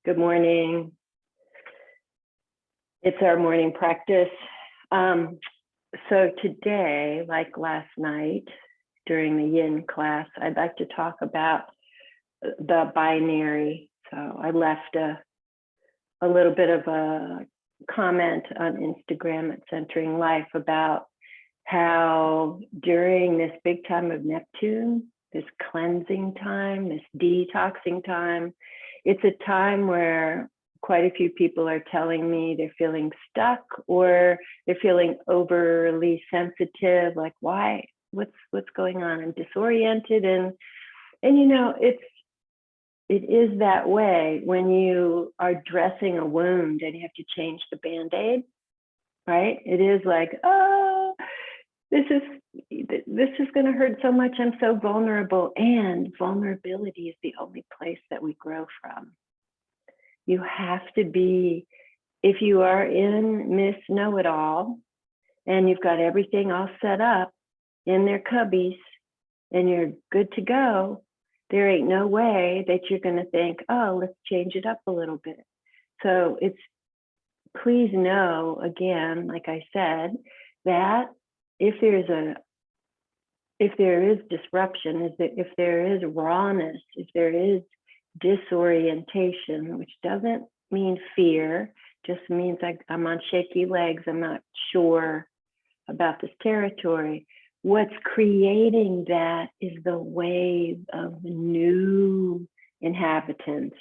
Good morning. It's our morning practice. So today, like last night during the yin class, I'd like to talk about the binary. So I left a little bit of a comment on Instagram at Centering Life about how during this big time of Neptune, this cleansing time, this detoxing time, it's a time where quite a few people are telling me they're feeling stuck or they're feeling overly sensitive, like why, what's going on? I'm disoriented. And you know, it is that way when you are dressing a wound and you have to change the Band-Aid, right? It is like, oh, this is going to hurt so much. I'm so vulnerable. And vulnerability is the only place that we grow from. You have to be, if you are in Miss Know-It-All and you've got everything all set up in their cubbies and you're good to go, there ain't no way that you're going to think, oh, let's change it up a little bit. So please know, again, like I said, that if there is disruption, if there is rawness, if there is disorientation, which doesn't mean fear, just means I'm on shaky legs, I'm not sure about this territory. What's creating that is the wave of new inhabitants,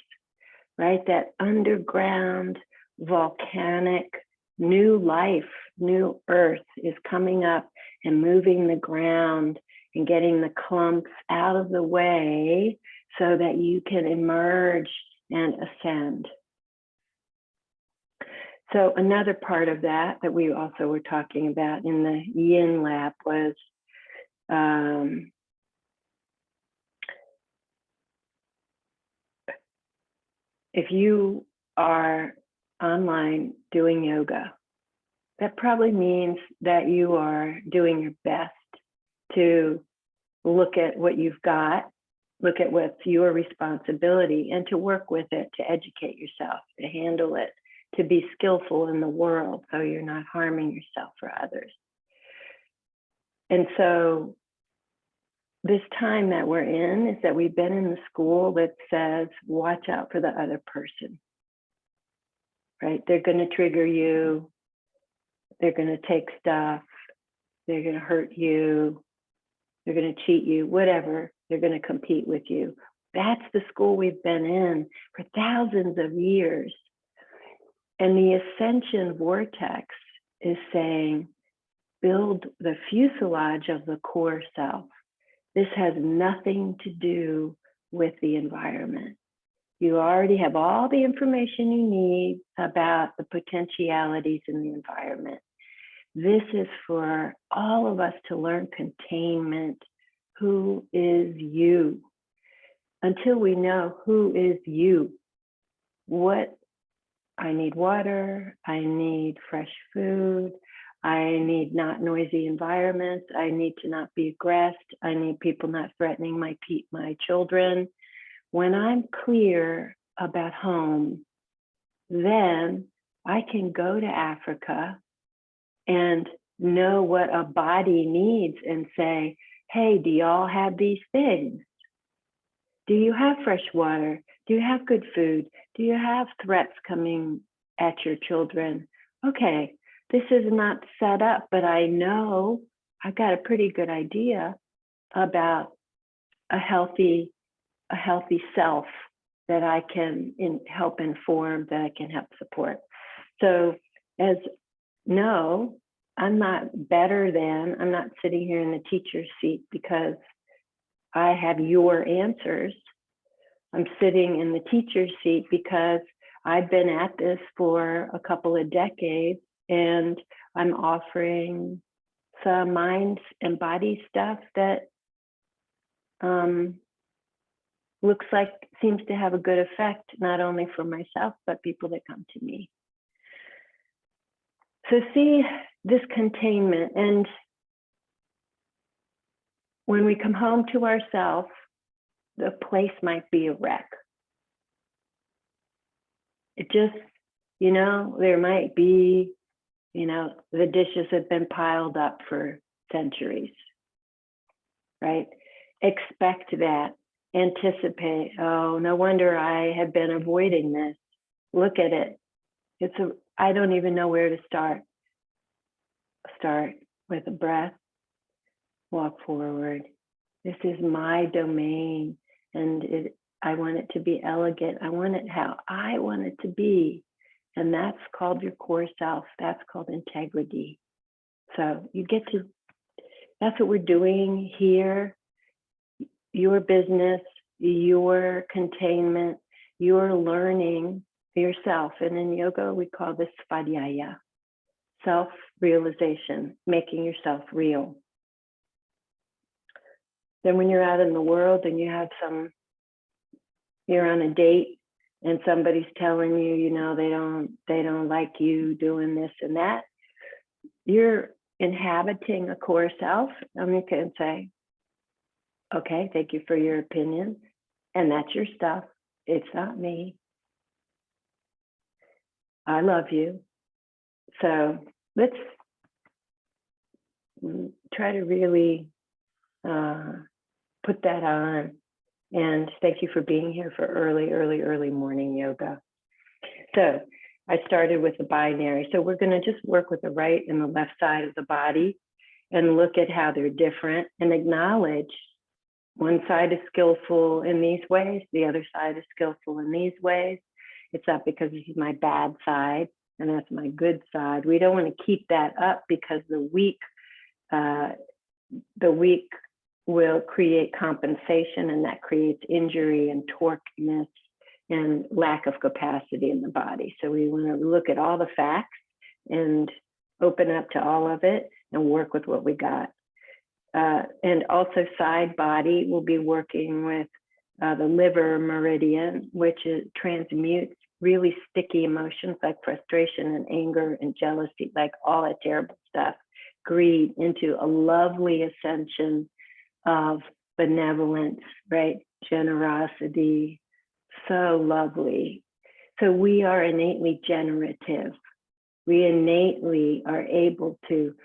right? That underground, volcanic, new life, new earth is coming up and moving the ground and getting the clumps out of the way so that you can emerge and ascend. So another part of that we also were talking about in the Yin Lab was if you are online doing yoga, that probably means that you are doing your best to look at what you've got, look at what's your responsibility, and to work with it, to educate yourself, to handle it, to be skillful in the world so you're not harming yourself or others. And so this time that we're in is that we've been in the school that says, watch out for the other person, right? They're going to trigger you. They're going to take stuff. They're going to hurt you. They're going to cheat you, whatever. They're going to compete with you. That's the school we've been in for thousands of years. And the ascension vortex is saying, build the fuselage of the core self. This has nothing to do with the environment. You already have all the information you need about the potentialities in the environment. This is for all of us to learn containment. Who is you? Until we know who is you, I need water, I need fresh food, I need not noisy environments, I need to not be aggressed, I need people not threatening my children. When I'm clear about home, then I can go to Africa and know what a body needs and say, hey, do y'all have these things? Do you have fresh water? Do you have good food? Do you have threats coming at your children? Okay, this is not set up, but I know I've got a pretty good idea about a healthy self that I can help inform, that I can help support. So I'm not better than, I'm not sitting here in the teacher's seat because I have your answers. I'm sitting in the teacher's seat because I've been at this for a couple of decades and I'm offering some mind and body stuff that seems to have a good effect, not only for myself, but people that come to me. So see this containment, and when we come home to ourselves, the place might be a wreck. It just, there might be, the dishes have been piled up for centuries, right? Expect that, anticipate, oh, no wonder I have been avoiding this. Look at it. I don't even know where to start. Start with a breath, walk forward. This is my domain, and I want it to be elegant. I want it how I want it to be. And that's called your core self. That's called integrity. So that's what we're doing here. Your business, your containment, your learning yourself. And in yoga, we call this svadhyaya, self-realization, making yourself real. Then when you're out in the world and you're on a date and somebody's telling you, they don't like you doing this and that, you're inhabiting a core self. And you can say, okay, thank you for your opinion. And that's your stuff. It's not me. I love you. So let's try to really put that on. And thank you for being here for early morning yoga. So I started with the binary. So we're going to just work with the right and the left side of the body and look at how they're different and acknowledge one side is skillful in these ways, the other side is skillful in these ways. It's not because this is my bad side and that's my good side. We don't want to keep that up because the weak will create compensation, and that creates injury and torqueness and lack of capacity in the body. So we want to look at all the facts and open up to all of it and work with what we got. And also side body, we'll be working with the liver meridian, which transmutes really sticky emotions like frustration and anger and jealousy, like all that terrible stuff, greed, into a lovely ascension of benevolence, right? Generosity, so lovely. So we are innately generative. We innately are able to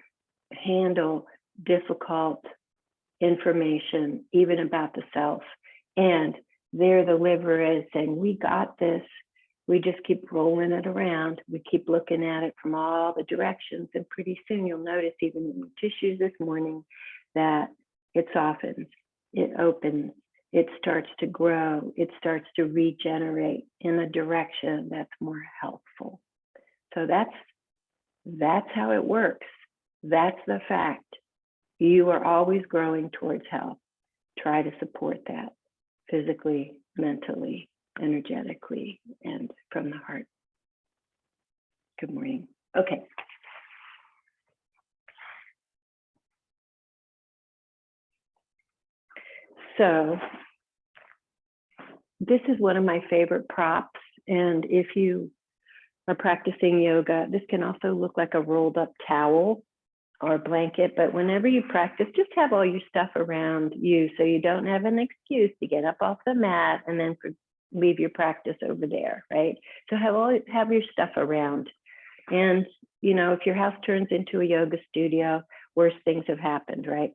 handle difficult information, even about the self. And there the liver is saying, we got this. We just keep rolling it around. We keep looking at it from all the directions. And pretty soon you'll notice, even in your tissues this morning, that it softens, it opens, it starts to grow, it starts to regenerate in a direction that's more helpful. So that's how it works. That's the fact. You are always growing towards health. Try to support that physically, mentally, energetically, and from the heart. Good morning. Okay. So this is one of my favorite props. And if you are practicing yoga, this can also look like a rolled up towel or blanket, but whenever you practice, just have all your stuff around you so you don't have an excuse to get up off the mat and then leave your practice over there, right? So have your stuff around. And, if your house turns into a yoga studio, worse things have happened, right?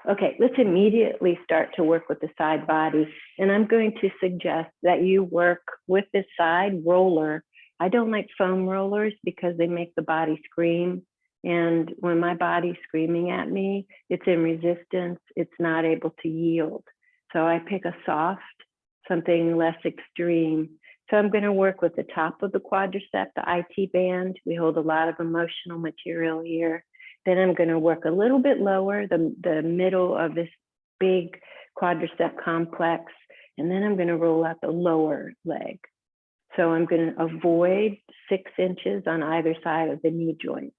Okay, let's immediately start to work with the side body. And I'm going to suggest that you work with the side roller. I don't like foam rollers because they make the body scream. And when my body's screaming at me, it's in resistance, it's not able to yield. So I pick a soft, something less extreme. So I'm going to work with the top of the quadricep, the IT band. We hold a lot of emotional material here. Then I'm going to work a little bit lower, the middle of this big quadricep complex. And then I'm going to roll out the lower leg. So I'm going to avoid 6 inches on either side of the knee joint.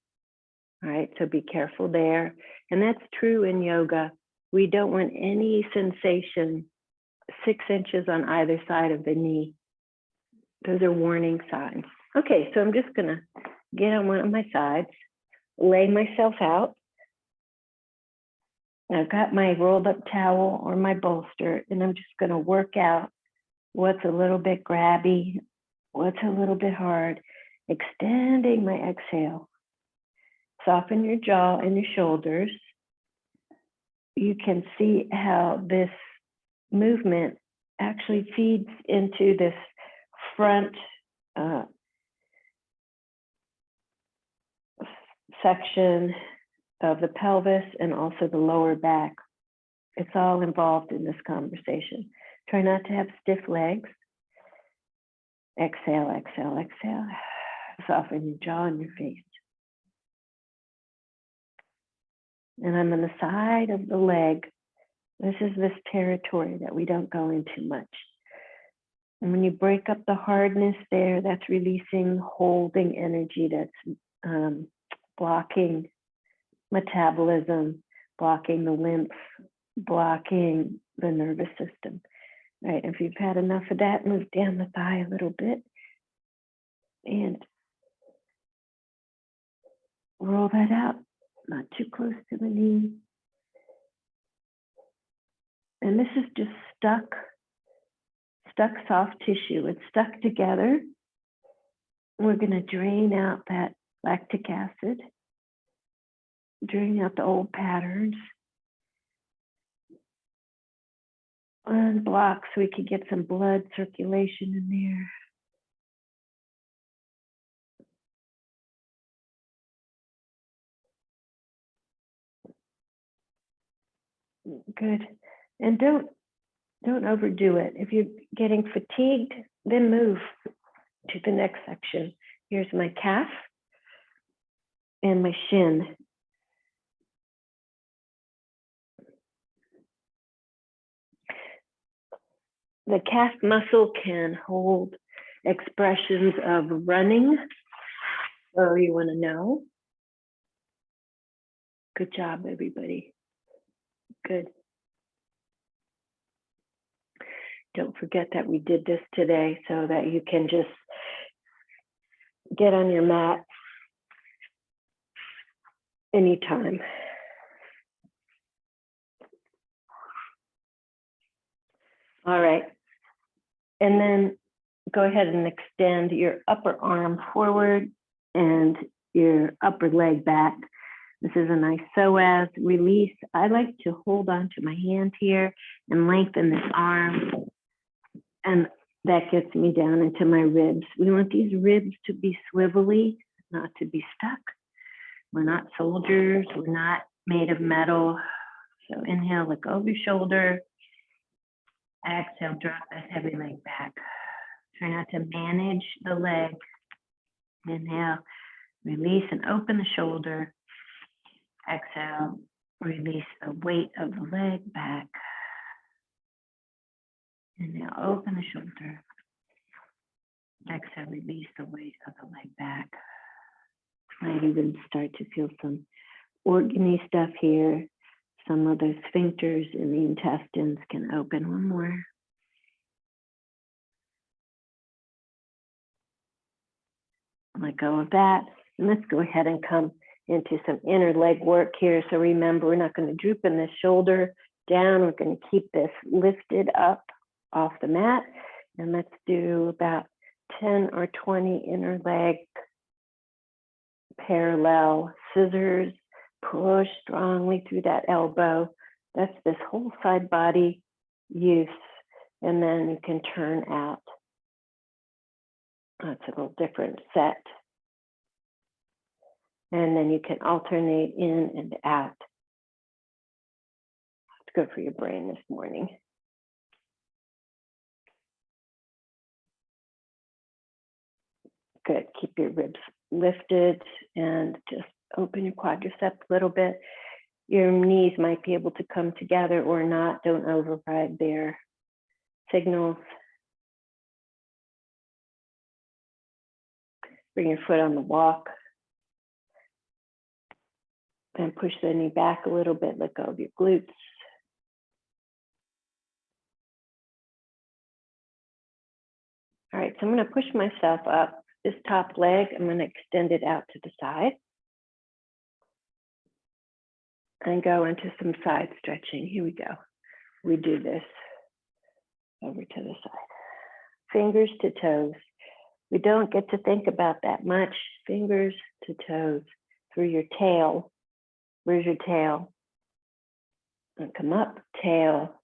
All right, so be careful there. And that's true in yoga. We don't want any sensation 6 inches on either side of the knee. Those are warning signs. Okay, so I'm just going to get on one of my sides, lay myself out. I've got my rolled up towel or my bolster, and I'm just going to work out what's a little bit grabby What's a little bit hard? Extending my exhale. Soften your jaw and your shoulders. You can see how this movement actually feeds into this front section of the pelvis and also the lower back. It's all involved in this conversation. Try not to have stiff legs. Exhale, exhale, exhale. Soften your jaw and your face. And I'm on the side of the leg. This is this territory that we don't go into much. And when you break up the hardness there, that's releasing, holding energy that's blocking metabolism, blocking the lymph, blocking the nervous system. Right, if you've had enough of that, move down the thigh a little bit and roll that out, not too close to the knee. And this is just stuck soft tissue. It's stuck together. We're going to drain out that lactic acid, drain out the old patterns, unblock so we can get some blood circulation in there. Good. And don't overdo it. If you're getting fatigued, then move to the next section. Here's my calf and my shin. The calf muscle can hold expressions of running. So you want to know. Good job, everybody. Good. Don't forget that we did this today so that you can just get on your mat anytime. All right. And then go ahead and extend your upper arm forward and your upper leg back. This is a nice psoas release. I like to hold on to my hand here and lengthen this arm. And that gets me down into my ribs. We want these ribs to be swivelly, not to be stuck. We're not soldiers. We're not made of metal. So inhale, look over your shoulder. Exhale, drop that heavy leg back. Try not to manage the leg. Inhale, release and open the shoulder. Exhale, release the weight of the leg back. Inhale, open the shoulder. Exhale, release the weight of the leg back. Might even start to feel some organy stuff here. Some of those sphincters in the intestines can open. One more. Let go of that. And let's go ahead and come into some inner leg work here. So remember, we're not going to droop in this shoulder down. We're going to keep this lifted up off the mat. And let's do about 10 or 20 inner leg parallel scissors. Push strongly through that elbow. That's this whole side body use. And then you can turn out. That's a little different set. And then you can alternate in and out. It's good for your brain this morning. Good, keep your ribs lifted and just open your quadriceps a little bit. Your knees might be able to come together or not. Don't override their signals. Bring your foot on the walk. Then push the knee back a little bit, let go of your glutes. All right, so I'm going to push myself up. This top leg, I'm going to extend it out to the side. And go into some side stretching. Here we go. We do this over to the side. Fingers to toes. We don't get to think about that much. Fingers to toes through your tail. Where's your tail? And come up, tail,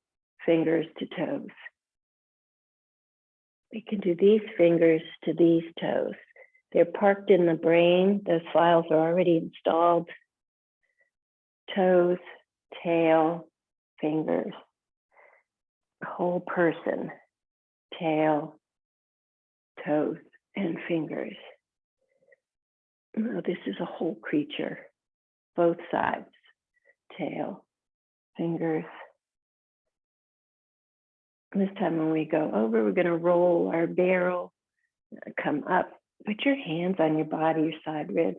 fingers to toes. We can do these fingers to these toes. They're parked in the brain. Those files are already installed. Toes, tail, fingers. Whole person, tail, toes, and fingers. No, this is a whole creature. Both sides, tail, fingers. This time when we go over, we're going to roll our barrel, come up. Put your hands on your body, your side ribs.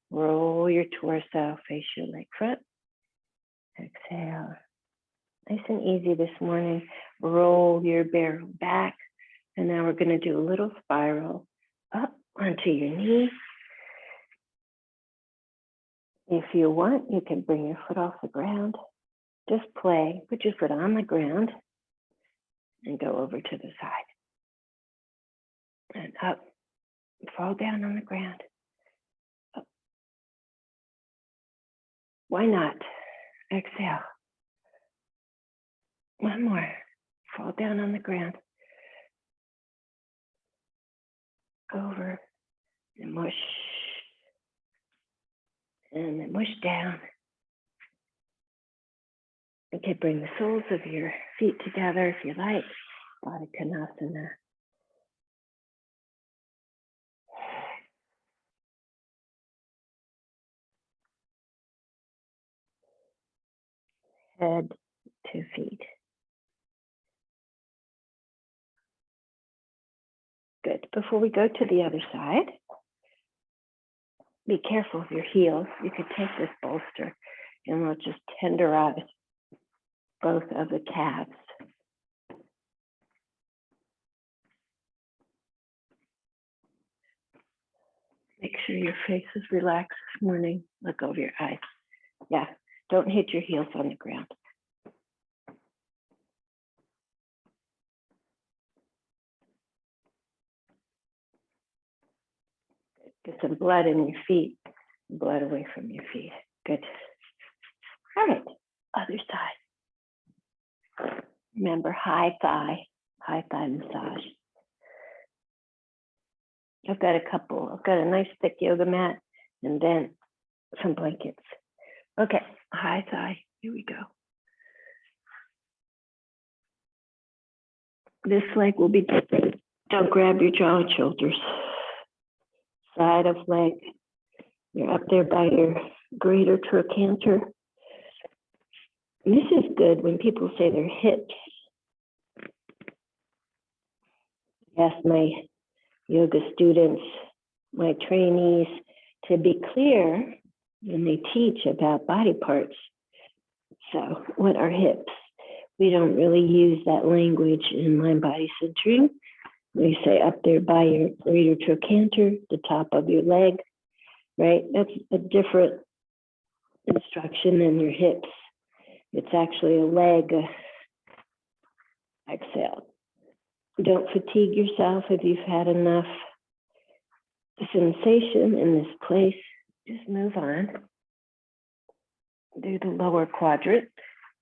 Roll your torso, face your leg front. Exhale. Nice and easy this morning. Roll your barrel back. And now we're going to do a little spiral up onto your knee. If you want, you can bring your foot off the ground. Just play. Put your foot on the ground and go over to the side. And up. Fall down on the ground. Up. Why not? Exhale. One more. Fall down on the ground. Over and mush. And then mush down. Okay, bring the soles of your feet together if you like. Baddha Konasana. Head to feet. Good. Before we go to the other side, be careful of your heels. You could take this bolster and we'll just tenderize both of the calves. Make sure your face is relaxed this morning. Look over your eyes. Yeah, don't hit your heels on the ground. Get some blood in your feet, blood away from your feet. Good. All right, other side. Remember, high thigh massage. I've got a nice thick yoga mat and then some blankets. Okay, high thigh, here we go. This leg will be different. Don't grab your jaw and shoulders. Side of leg, you're up there by your greater trochanter. This is good when people say their hips. I ask my yoga students, my trainees, to be clear when they teach about body parts. So what are hips? We don't really use that language in mind body centering. We say up there by your greater trochanter, the top of your leg, right? That's a different instruction than your hips. It's actually a leg. Exhale. Don't fatigue yourself if you've had enough sensation in this place. Just move on. Do the lower quadrant.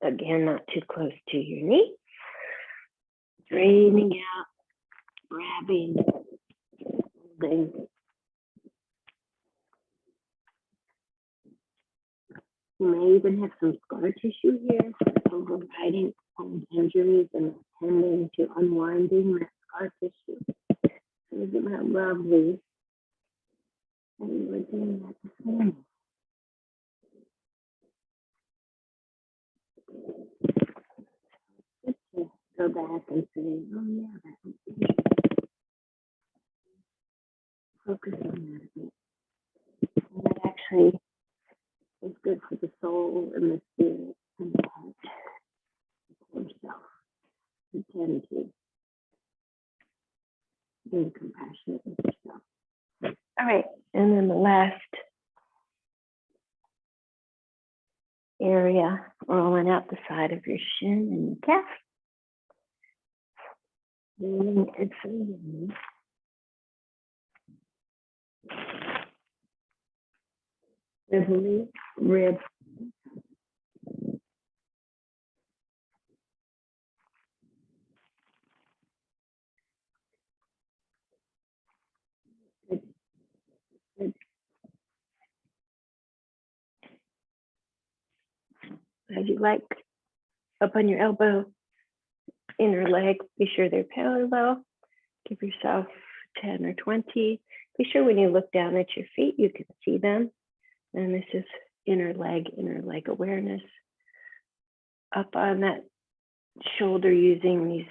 Again, not too close to your knee. Draining out, grabbing, holding. You may even have some scar tissue here, overriding old injuries and tending to unwinding that scar tissue. Look at how lovely. And you were doing that this morning. Good to go back and say, oh yeah, that was easy. Focus on that a bit. And that actually is good for the soul and the spirit and the heart, for yourself. To tend to being compassionate with yourself. All right, and then the last area, rolling out the side of your shin and your calf. Rolling it forward. Rib, rib. As you like, up on your elbow, inner leg, be sure they're parallel. Give yourself 10 or 20. Be sure when you look down at your feet, you can see them. And this is inner leg awareness. Up on that shoulder using these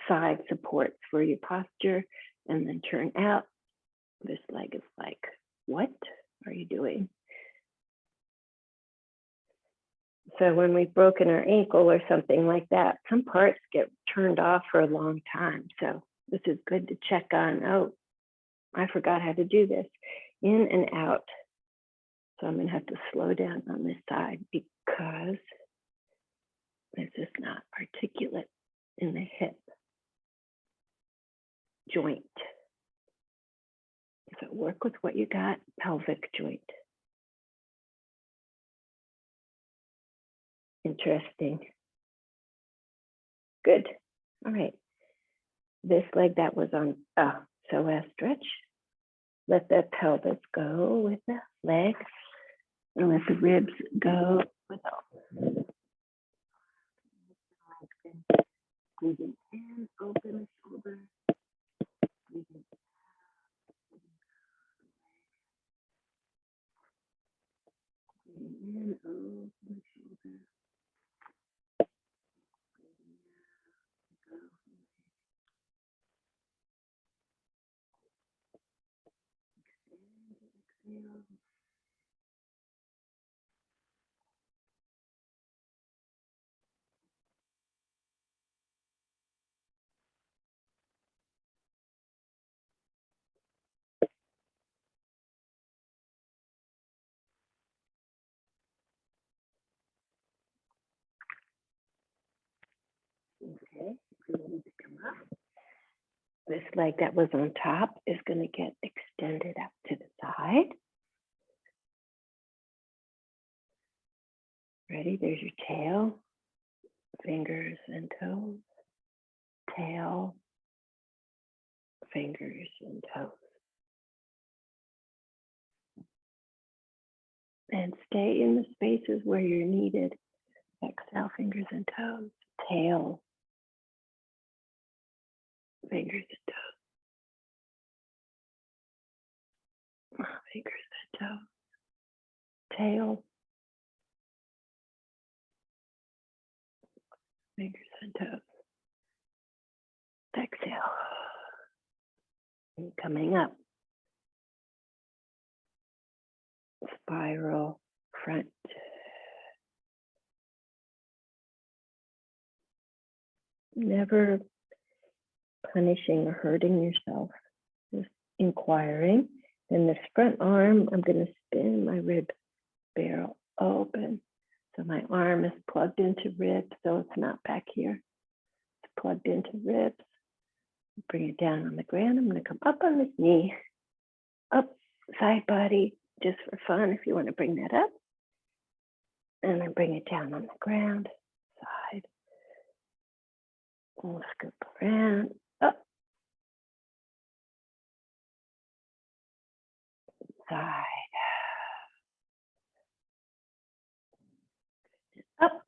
side supports for your posture, and then turn out. This leg is like, what are you doing? So when we've broken our ankle or something like that, some parts get turned off for a long time. So this is good to check on. Oh, I forgot how to do this. In and out. So I'm going to have to slow down on this side because this is not articulate in the hip joint. So work with what you got, pelvic joint. Interesting. Good. All right. This leg that was on, so stretch. Let the pelvis go with the legs, and let the ribs go with the breathing in, open the shoulder. Breathing in, open the shoulder. Exhale. Okay, ready to come up. This leg that was on top is going to get extended up to the side. Ready? There's your tail, fingers and toes, tail, fingers and toes. And stay in the spaces where you're needed. Exhale, fingers and toes, tail, fingers and toes, fingers and toes, tail, fingers and toes. Exhale. And coming up. Spiral front. Never punishing or hurting yourself. Just inquiring. Then this front arm, I'm going to spin my rib barrel open. So my arm is plugged into ribs, so it's not back here. It's plugged into ribs. Bring it down on the ground. I'm going to come up on this knee, up side body, just for fun if you want to bring that up. And then bring it down on the ground, side. We'll scoop around, up, side, up,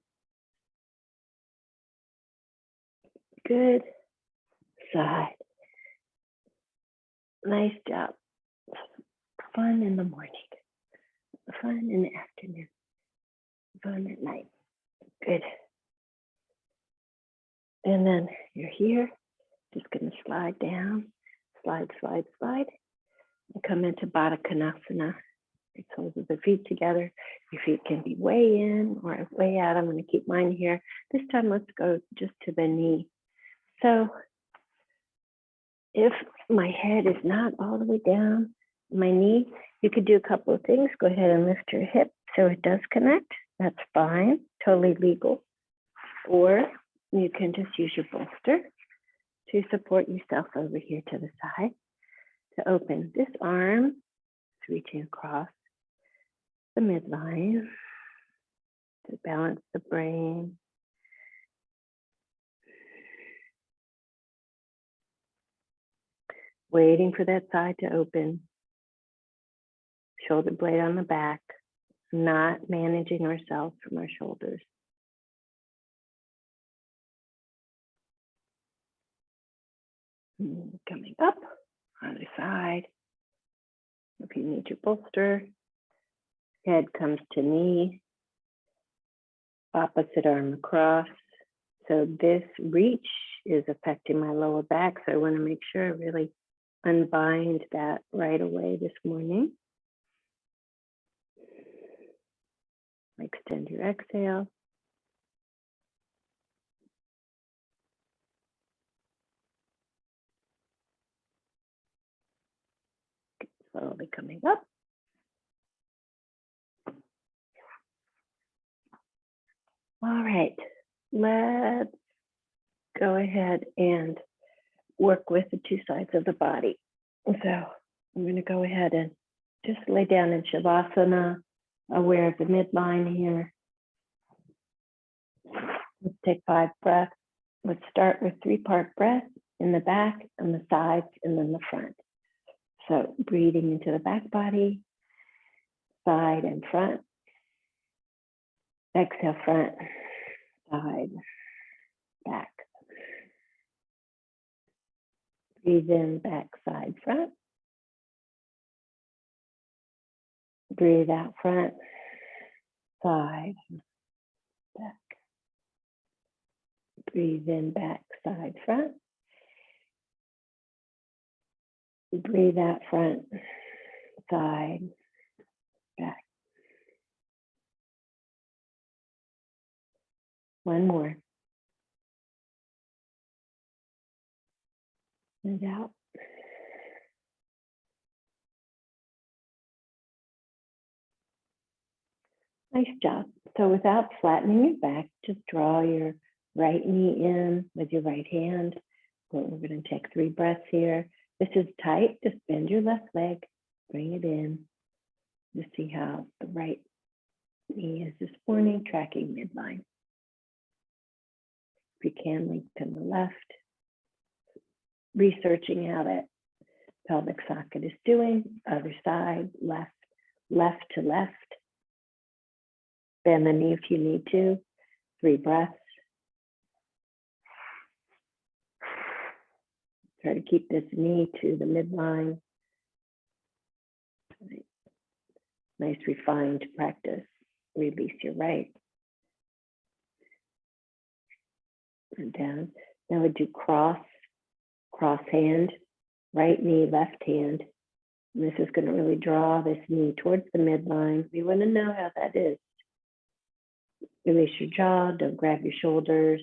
good, side. Nice job. Fun in the morning, fun in the afternoon, fun at night. Good. And then you're here, just going to slide down, slide, slide, slide, and come into Baddha Konasana. Your soles of the feet together. Your feet can be way in or way out. I'm going to keep mine here. This time, let's go just to the knee. So if my head is not all the way down my knee, you could do a couple of things. Go ahead and lift your hip so it does connect. That's fine, totally legal. Or you can just use your bolster to support yourself over here to the side. To open this arm reaching across the midline to balance the brain. Waiting for that side to open. Shoulder blade on the back, not managing ourselves from our shoulders. Coming up, other side. If you need your bolster, head comes to knee, opposite arm across. So this reach is affecting my lower back, so I want to make sure I really unbind that right away this morning. Extend your exhale. Slowly coming up. All right, let's go ahead and work with the two sides of the body. So I'm going to go ahead and just lay down in Shavasana, aware of the midline here. Let's take 5 breaths. Let's start with 3-part breath in the back and the sides and then the front. So breathing into the back body, side and front. Exhale, front, side, back. Breathe in, back, side, front. Breathe out, front, side, back. Breathe in, back, side, front. Breathe out, front, side, back. One more. And out. Nice job. So without flattening your back, just draw your right knee in with your right hand. We're going to take 3 breaths here. This is tight. Just bend your left leg, bring it in. Just see how the right knee is this morning, tracking midline. If you can, lengthen the left. Researching how that pelvic socket is doing. Other side, left, left to left. Bend the knee if you need to. 3 breaths. Try to keep this knee to the midline. Nice refined practice. Release your right. And down. Now we do cross hand, right knee, left hand. And this is going to really draw this knee towards the midline. We want to know how that is. Release your jaw, don't grab your shoulders.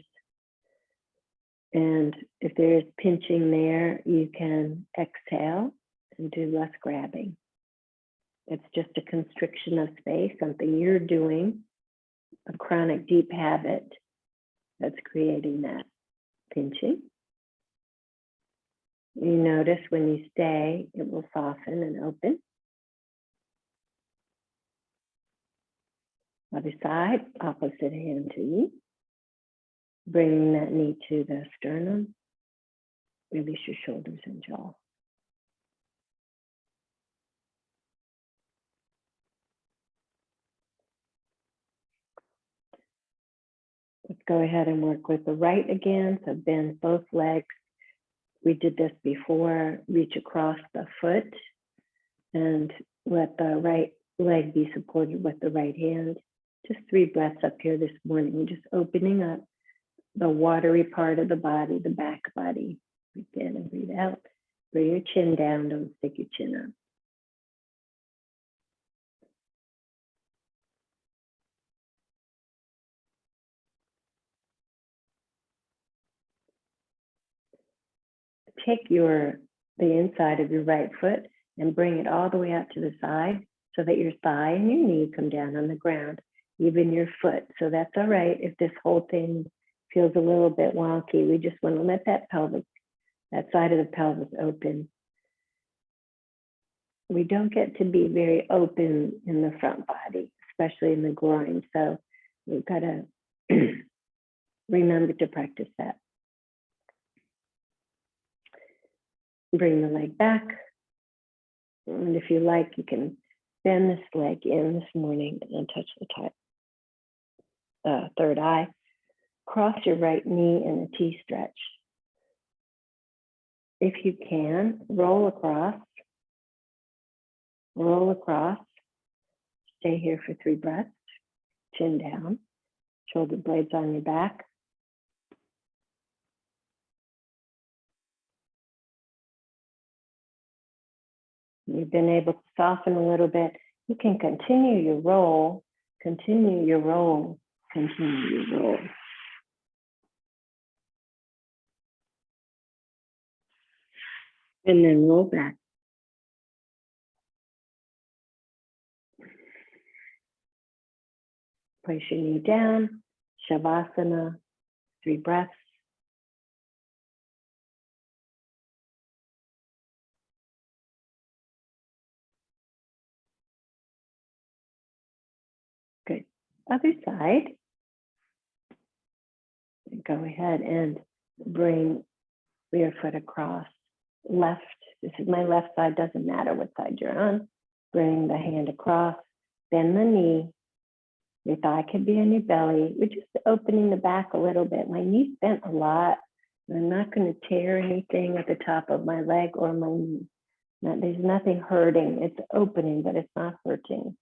And if there's pinching there, you can exhale and do less grabbing. It's just a constriction of space, something you're doing, a chronic deep habit that's creating that pinching. You notice when you stay, it will soften and open. Other side, opposite hand to knee. Bringing that knee to the sternum. Release your shoulders and jaw. Let's go ahead and work with the right again. So bend both legs. We did this before. Reach across the foot and let the right leg be supported with the right hand. Just 3 breaths up here this morning. We're just opening up the watery part of the body, the back body. Breathe in and breathe out. Bring your chin down, don't stick your chin up. Take the inside of your right foot and bring it all the way out to the side so that your thigh and your knee come down on the ground, even your foot. So that's all right if this whole thing feels a little bit wonky. We just want to let that side of the pelvis open. we don't get to be very open in the front body, especially in the groin. So we've got to remember to practice that. Bring the leg back. And if you like, you can bend this leg in this morning and touch the third eye. Cross your right knee in a T-stretch. If you can, roll across. Roll across. Stay here for 3 breaths. Chin down. Shoulder blades on your back. You've been able to soften a little bit. You can continue your roll. Continue your roll. Continue your roll. And then roll back. Place your knee down, Shavasana, 3 breaths. Good. Other side. Go ahead and bring your foot across. Left, this is my left side, doesn't matter what side you're on. Bring the hand across, bend the knee. Your thigh could be on your belly. We're just opening the back a little bit. My knee's bent a lot. I'm not going to tear anything at the top of my leg or my knee. There's nothing hurting. It's opening, but it's not hurting.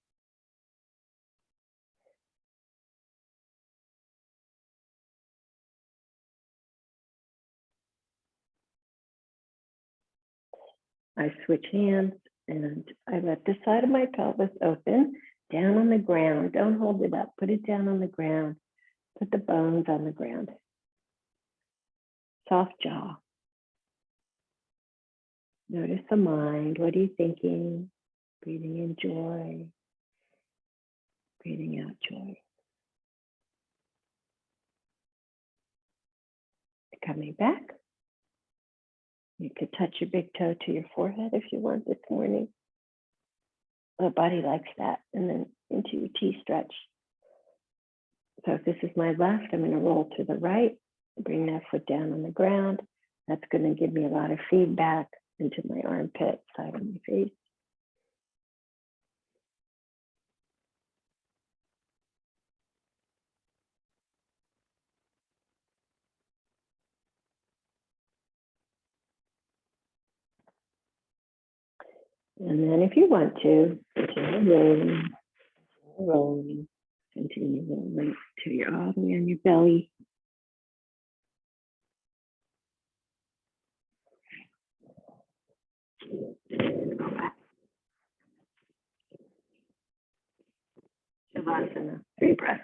I switch hands and I let this side of my pelvis open, down on the ground. Don't hold it up. Put it down on the ground. Put the bones on the ground. Soft jaw. Notice the mind. What are you thinking? Breathing in joy. Breathing out joy. Coming back. You could touch your big toe to your forehead if you want this morning. The body likes that. And then into your T-stretch. So if this is my left, I'm going to roll to the right. Bring that foot down on the ground. That's going to give me a lot of feedback into my armpit, side of my face. And then if you want to, continue rolling, continue rolling till you're all the way on your belly. Go back. Shavasana, 3 breaths.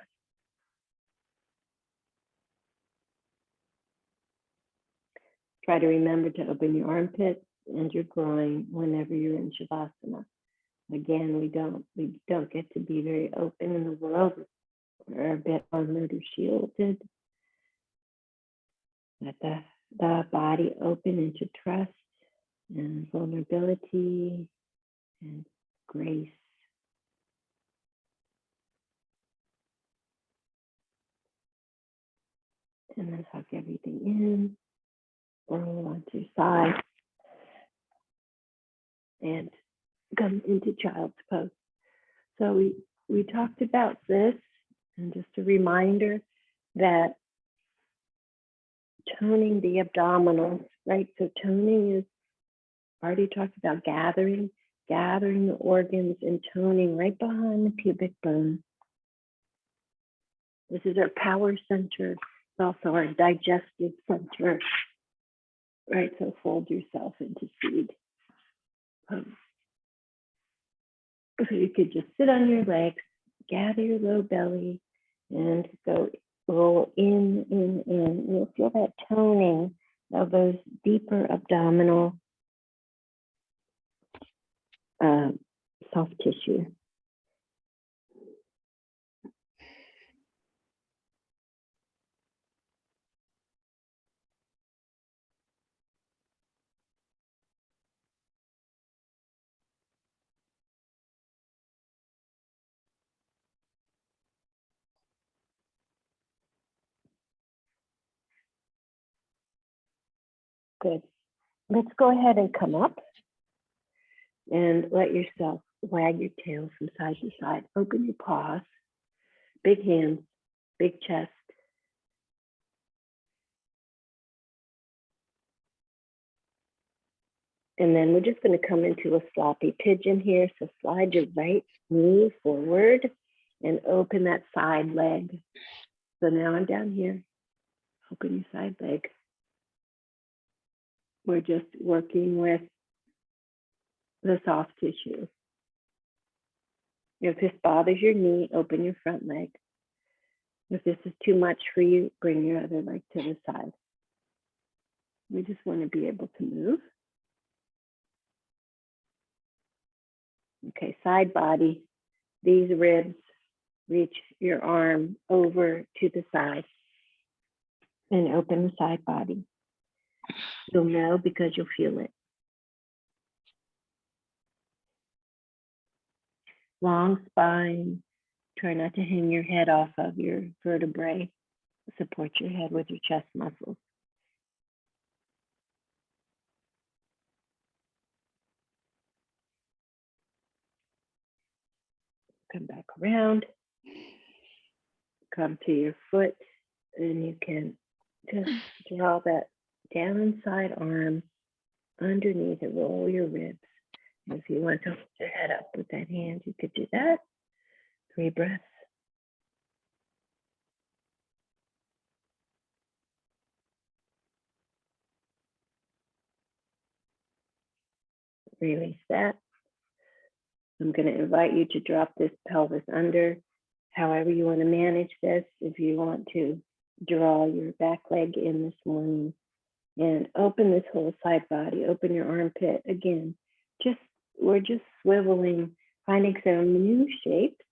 Try to remember to open your armpits and your groin whenever you're in Shavasana. Again, we don't get to be very open in the world. We're a bit armored or shielded. Let the body open into trust and vulnerability and grace. And then suck everything in, roll onto your side, and come into child's pose. So we talked about this, and just a reminder that toning the abdominals, right? So toning is, already talked about gathering the organs and toning right behind the pubic bone. This is our power center. It's also our digestive center, right? So fold yourself into seed. So you could just sit on your legs, gather your low belly, and go roll in. You'll feel that toning of those deeper abdominal soft tissue. Good. Let's go ahead and come up and let yourself wag your tail from side to side. Open your paws, big hands, big chest. And then we're just going to come into a sloppy pigeon here. So slide your right knee forward and open that side leg. So now I'm down here. Open your side leg. We're just working with the soft tissue. If this bothers your knee, open your front leg. If this is too much for you, bring your other leg to the side. We just want to be able to move. Okay, side body. These ribs, reach your arm over to the side and open the side body. You'll know because you'll feel it. Long spine. Try not to hang your head off of your vertebrae. Support your head with your chest muscles. Come back around. Come to your foot, and you can just draw that downside arm underneath and roll your ribs. If you want to hold your head up with that hand, you could do that. 3 breaths. Release that. I'm going to invite you to drop this pelvis under. However you want to manage this, if you want to draw your back leg in this morning and open this whole side body, open your armpit. Again, we're just swiveling, finding some new shapes.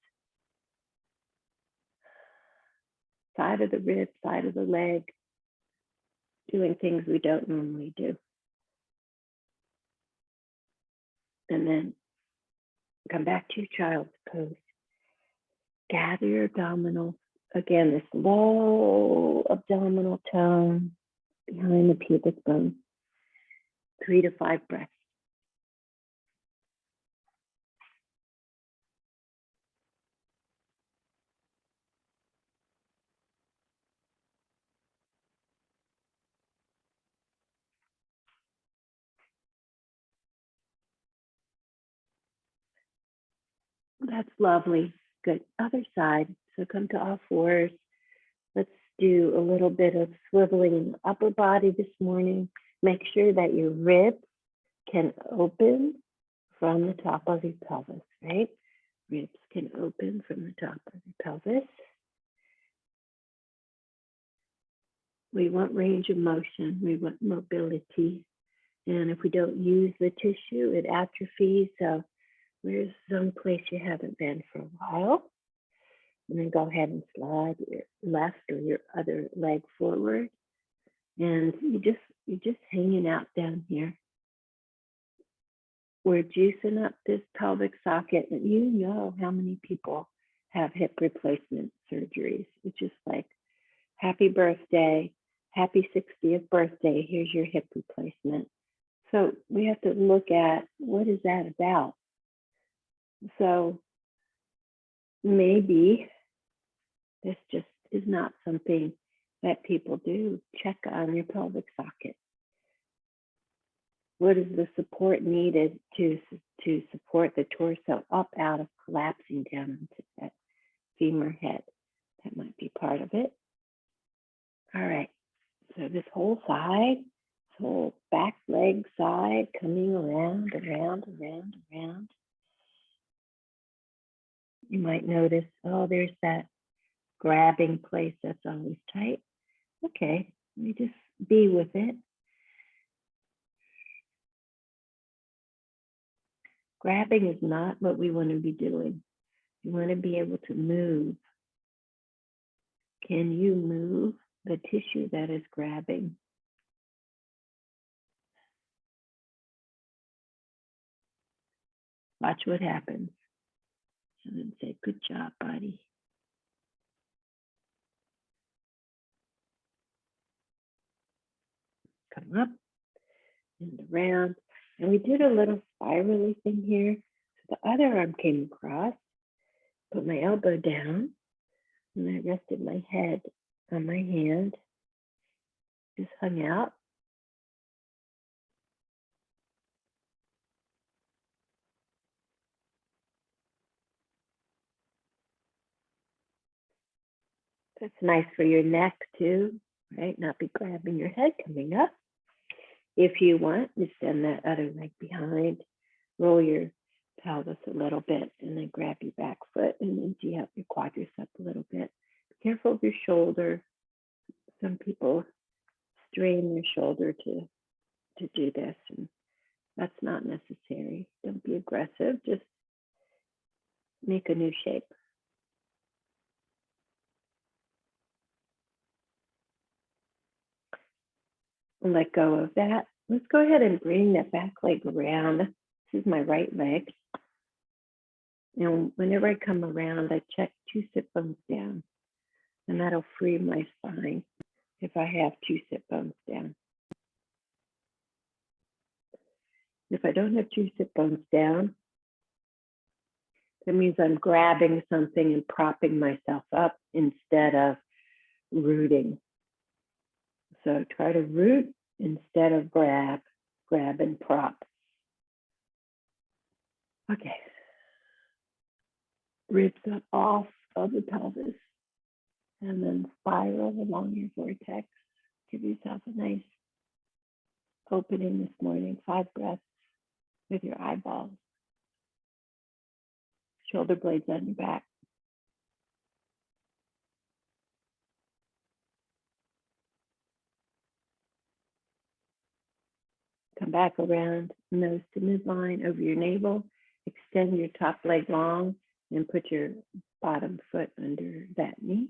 Side of the rib, side of the leg, doing things we don't normally do. And then come back to your child's pose. Gather your abdominals. Again, this low abdominal tone behind the pubic bone. 3 to 5 breaths. That's lovely. Good. Other side. So come to all fours. Let's do a little bit of swiveling in the upper body this morning. Make sure that your ribs can open from the top of your pelvis, right? Ribs can open from the top of your pelvis. We want range of motion. We want mobility. And if we don't use the tissue, it atrophies. So where's some place you haven't been for a while? And then go ahead and slide your left or your other leg forward. And you're just hanging out down here. We're juicing up this pelvic socket. And you know how many people have hip replacement surgeries. It's just like, happy birthday, happy 60th birthday, here's your hip replacement. So we have to look at, what is that about? So maybe this just is not something that people do. Check on your pelvic socket. What is the support needed to support the torso up out of collapsing down into that femur head? That might be part of it. All right, so this whole side, this whole back leg side coming around, around, around, around. You might notice, oh, there's that grabbing place that's always tight. Okay, let me just be with it. Grabbing is not what we want to be doing. We want to be able to move. Can you move the tissue that is grabbing? Watch what happens. And then say, good job, body. Come up. and around. And we did a little spirally thing here. So the other arm came across, put my elbow down, and I rested my head on my hand, just hung out. That's nice for your neck too, right? Not be grabbing your head coming up. If you want, you send that other leg behind, roll your pelvis a little bit, and then grab your back foot and then tee up your quadriceps a little bit. Be careful of your shoulder. Some people strain their shoulder to do this, and that's not necessary. Don't be aggressive, just make a new shape. And let go of that. Let's go ahead and bring that back leg around. This is my right leg. And whenever I come around, I check 2 sit bones down, and that'll free my spine if I have 2 sit bones down. If I don't have 2 sit bones down, that means I'm grabbing something and propping myself up instead of rooting. So try to root instead of grab and prop. Okay. Ribs up off of the pelvis and then spiral along your vortex. Give yourself a nice opening this morning, 5 breaths with your eyeballs. Shoulder blades on your back. Come back around, nose to midline over your navel. Extend your top leg long and put your bottom foot under that knee.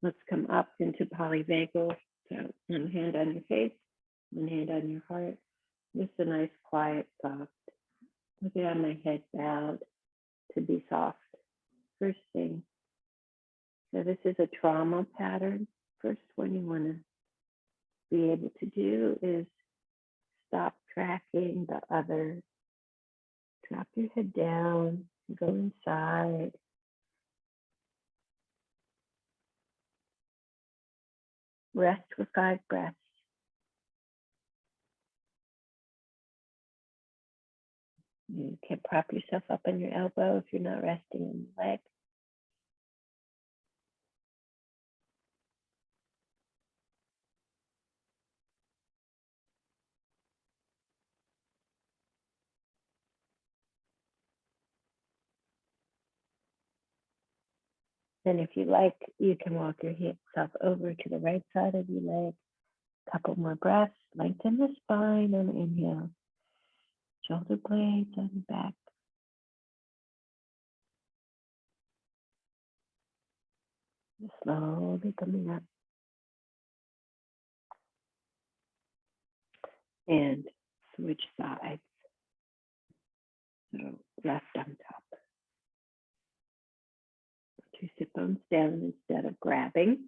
Let's come up into polyvagal. So one hand on your face, one hand on your heart. Just a nice, quiet, soft. Look at my head bowed to be soft. First thing. So this is a trauma pattern. First one you want to be able to do is stop tracking the other. Drop your head down, go inside. Rest for 5 breaths. You can prop yourself up on your elbow if you're not resting on the leg. Then if you like, you can walk yourself over to the right side of your leg. Couple more breaths. Lengthen the spine on the inhale. Shoulder blades on the back. Slowly coming up. And switch sides. So left on top. 2 sit bones down instead of grabbing.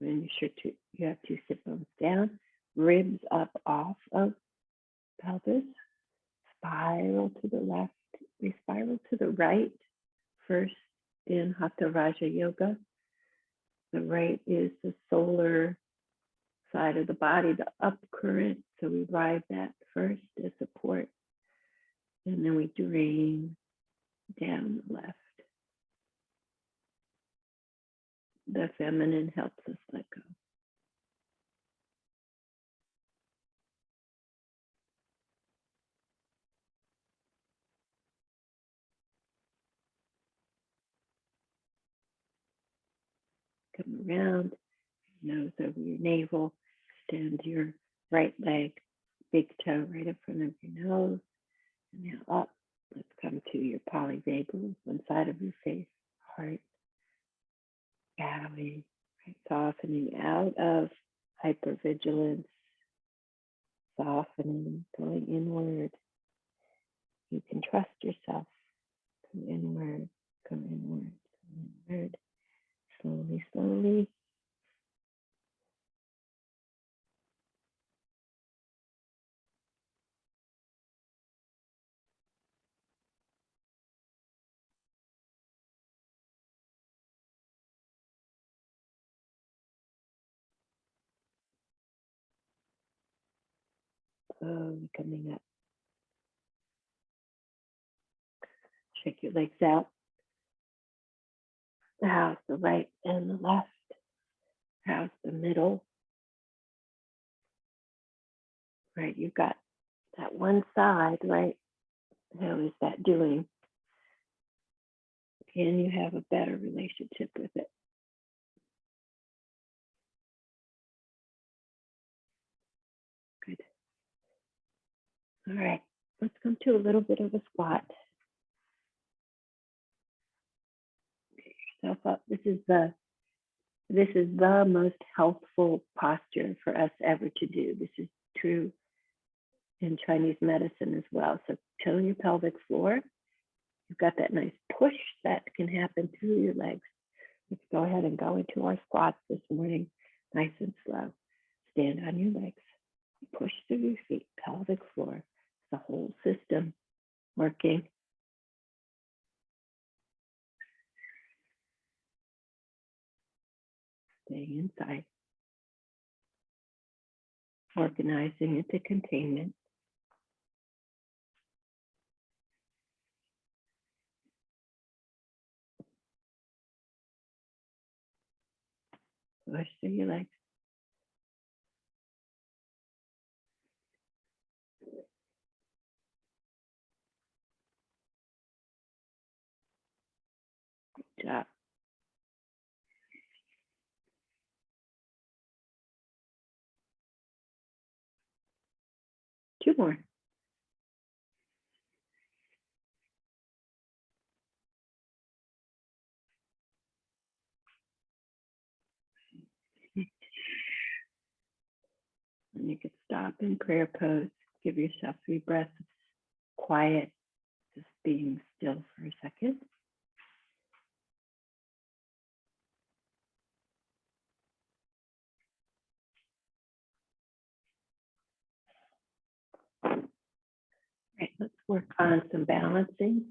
And you sure you have 2 sit bones down. Ribs up off of pelvis. Spiral to the left. We spiral to the right. First in Hatha Raja Yoga. The right is the solar side of the body, the up current. So we ride that first as support. And then we drain down the left. The feminine helps us let go. Come around, nose over your navel, extend your right leg, big toe right in front of your nose. And now up. Let's come to your polyvagal, one side of your face, heart, belly, right? Softening out of hypervigilance, softening, going inward. You can trust yourself. Come inward, come inward, come inward. Slowly, slowly. slowly coming up. Shake your legs out. How's the right and the left? How's the middle? Right, you've got that one side, right? How is that doing? Can you have a better relationship with it? Good. All right, let's come to a little bit of a squat. Get yourself up. This is the most healthful posture for us ever to do. This is true in Chinese medicine as well. So toe in your pelvic floor. You've got that nice push that can happen through your legs. Let's go ahead and go into our squats this morning, nice and slow. Stand on your legs. Push through your feet, pelvic floor. The whole system working. Staying inside. Organizing into containment. Push through your legs. Good job. Two more. And you can stop in prayer pose. Give yourself 3 breaths of quiet, just being still for a second. Right, let's work on some balancing.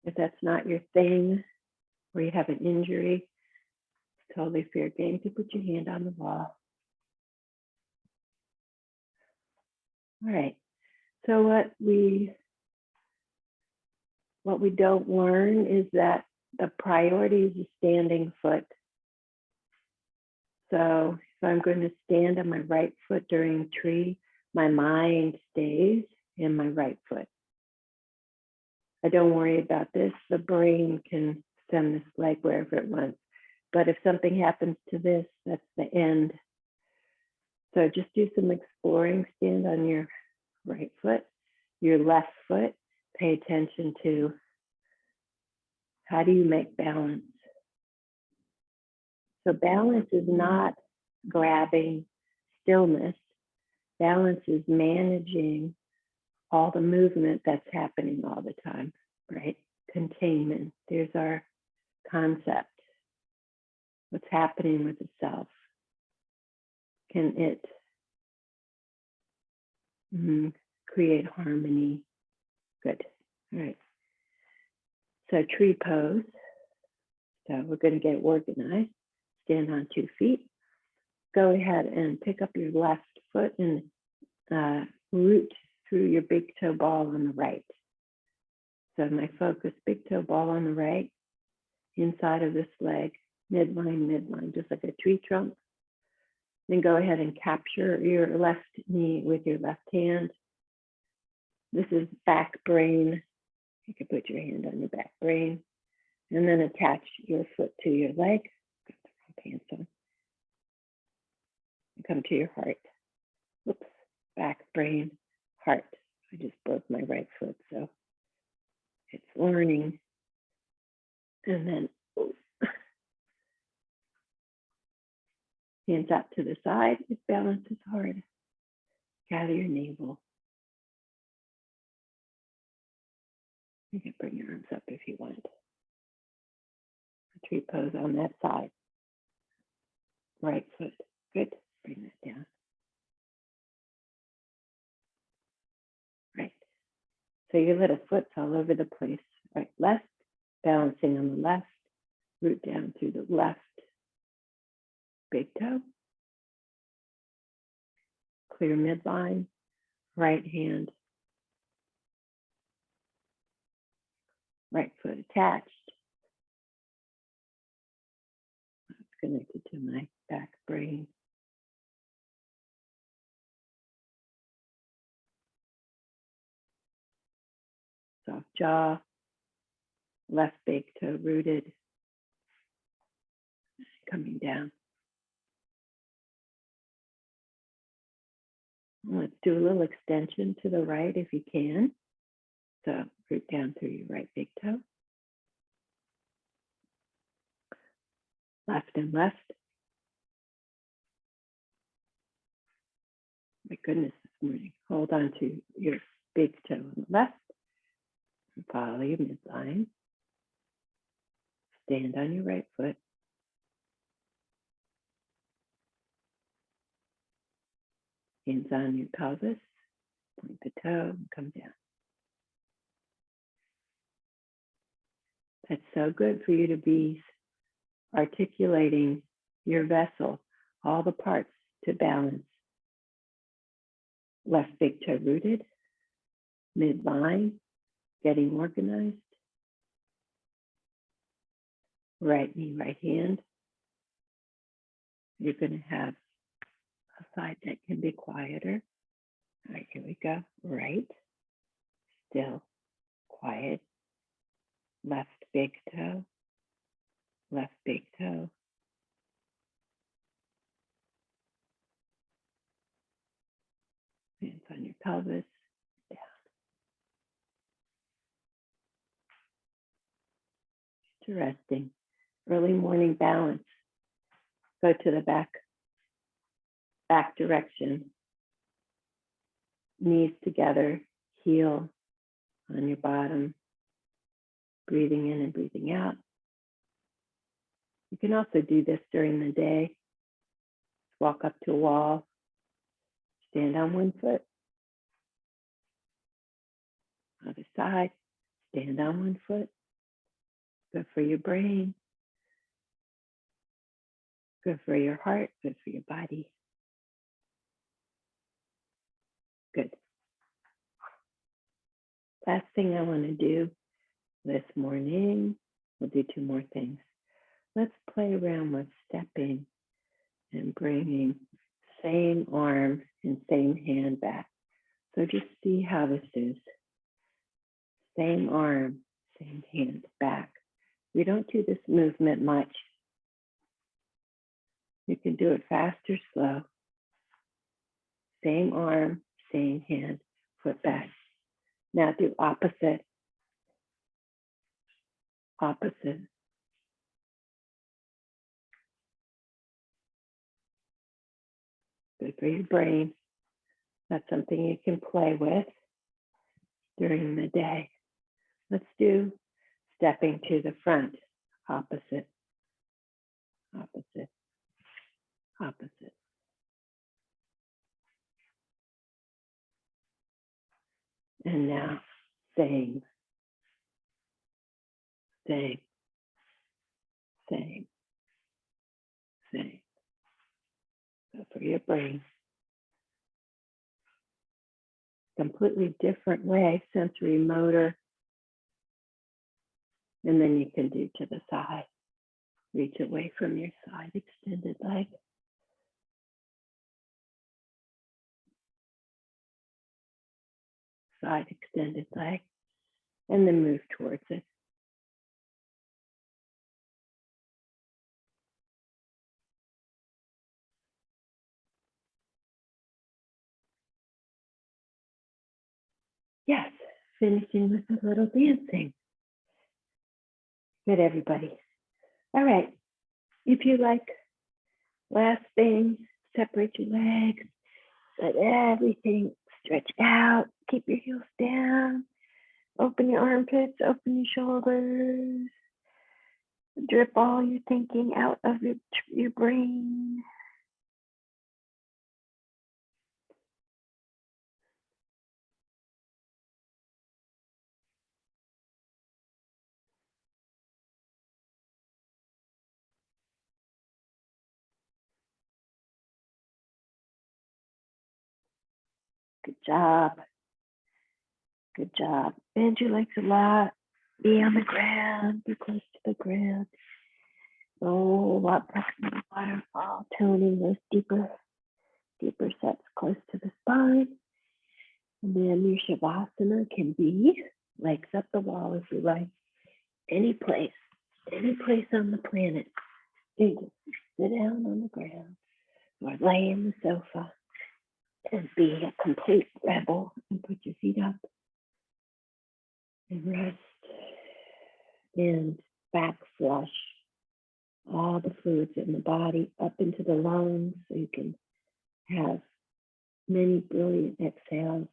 If that's not your thing, or you have an injury, it's totally fair game to put your hand on the wall. All right, so what we don't learn is that the priority is a standing foot. So if I'm going to stand on my right foot during tree, my mind stays in my right foot. I don't worry about this. The brain can send this leg wherever it wants. But if something happens to this, that's the end. So just do some exploring. Stand on your right foot, your left foot. Pay attention to how do you make balance. So balance is not grabbing stillness. Balance is managing all the movement that's happening all the time, right? Containment, there's our concept. What's happening with the self? Can it create harmony? Good, all right. So tree pose. So we're going to get organized. Stand on 2 feet. Go ahead and pick up your left foot and root through your big toe ball on the right. So my focus, big toe ball on the right, inside of this leg, midline, just like a tree trunk. Then go ahead and capture your left knee with your left hand. This is back brain. You can put your hand on your back brain and then attach your foot to your leg. Got the wrong pants on. And come to your heart. Whoops, back brain, heart. I just broke my right foot, so it's learning. And then hands out to the side. If balance is hard, gather your navel. You can bring your arms up if you want. A tree pose on that side. Right foot. Good. Bring that down. Right. So your little foot's all over the place. Right, left, balancing on the left, root down through the left big toe. clear midline, right hand, right foot attached. It's connected to my back brain. Soft jaw, left big toe rooted, coming down. Let's do a little extension to the right if you can. So root down through your right big toe. Left and left. My goodness, this morning. Hold on to your big toe on the left. And follow your midline. Stand on your right foot. Hands on your pelvis. Point the toe and come down. That's so good for you to be articulating your vessel, all the parts to balance. Left big toe rooted, midline, getting organized. Right knee, right hand. You're going to have a side that can be quieter. All right, here we go. Right, still, quiet. Left big toe, left big toe. Hands on your pelvis, down. Interesting. Early morning balance. Go to the back direction. Knees together, heel on your bottom. Breathing in and breathing out. You can also do this during the day. Walk up to a wall, stand on one foot. Other side, stand on one foot. Good for your brain. Good for your heart. Good for your body. Good. Last thing I want to do this morning, we'll do two more things. Let's play around with stepping and bringing same arm and same hand back. So just see how this is. Same arm, same hand back. We don't do this movement much. You can do it fast or slow. Same arm, same hand, foot back. Now do opposite. Opposite. Good for your brain. That's something you can play with during the day. Let's do stepping to the front. Opposite, opposite, opposite. And now same, same, same, same. Good for your brain. Completely different way, sensory motor. And then you can do to the side. Reach away from your side, extended leg. Side extended leg. And then move towards it. Yes, finishing with a little dancing. Good, everybody. All right. If you like, last thing, separate your legs, let everything stretch out, keep your heels down, open your armpits, open your shoulders, drip all your thinking out of your brain. job. Good job. Bend your legs a lot. Be on the ground. Be close to the ground. Oh, up next to the waterfall. Toning those deeper sets close to the spine. And then your Shavasana can be legs up the wall if you like. Any place on the planet. You just sit down on the ground or lay in the sofa and be a complete rebel and put your feet up and rest and back flush all the fluids in the body up into the lungs so you can have many brilliant exhales.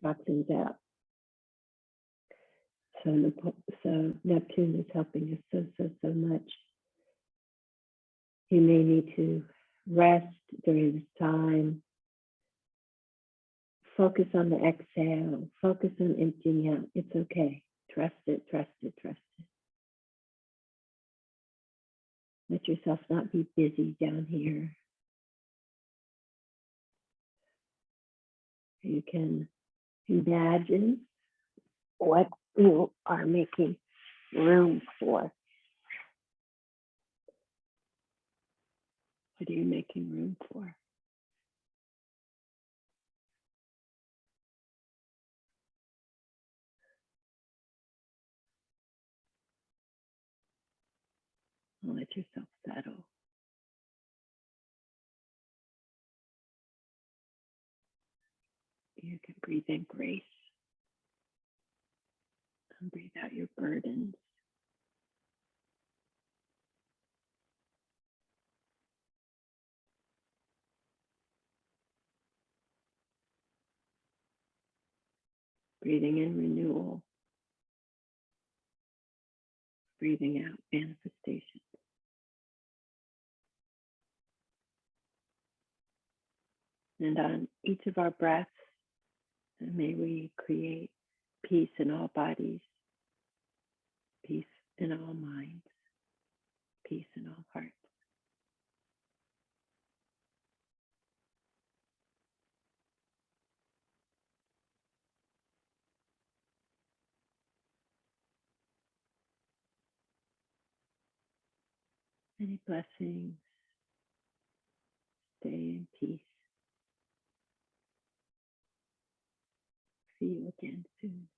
Toxins out. So Neptune is helping us so much. You may need to rest during this time. Focus on the exhale. Focus on emptying out. It's okay. Trust it. Let yourself not be busy down here. You can imagine what you are making room for. What are you making room for? Let yourself settle. You can breathe in grace and breathe out your burdens. Breathing in renewal. Breathing out manifestation. And on each of our breaths, may we create peace in all bodies, peace in all minds, peace in all hearts. Many blessings. Stay in peace. See you again soon.